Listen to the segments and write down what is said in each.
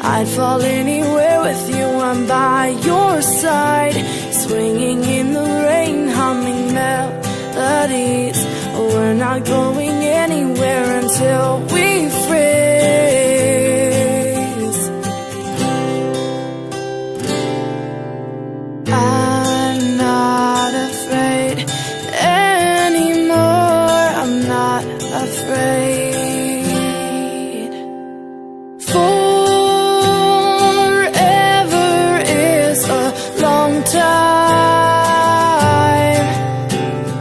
I'd fall anywhere with you, I'm by your side, swinging in the rain, humming melodies. We're not going anywhere until we freeze. I'm not afraid anymore, I'm not afraid. Forever is a long time,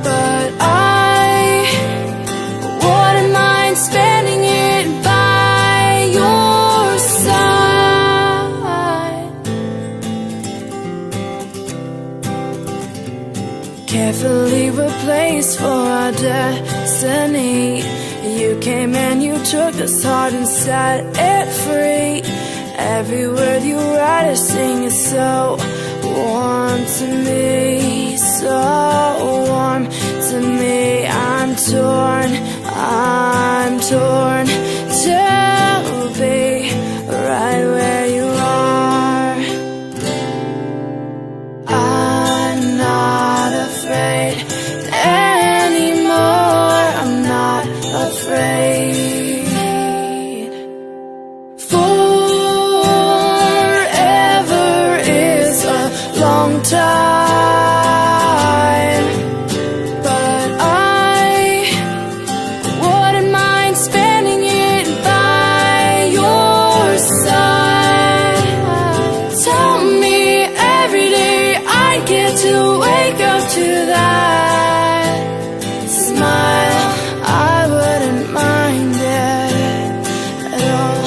but I wouldn't mind spending it by your side. Carefully replaced for our destiny. You came and you took this heart and set it free. Every word you write or sing is so warm to me, so warm to me. I'm torn to be right where you are. I'm not afraid anymore, I'm not afraid. Forever is a long time, but I wouldn't mind spending it by your side. Tell me every day I get to wake up to that smile. I wouldn't mind it at all,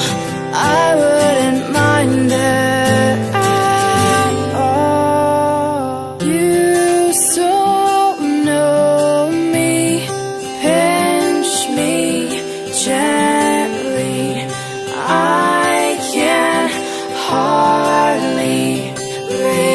I wouldn't mind it at all. You still know me, pinch me gently. I can hardly breathe.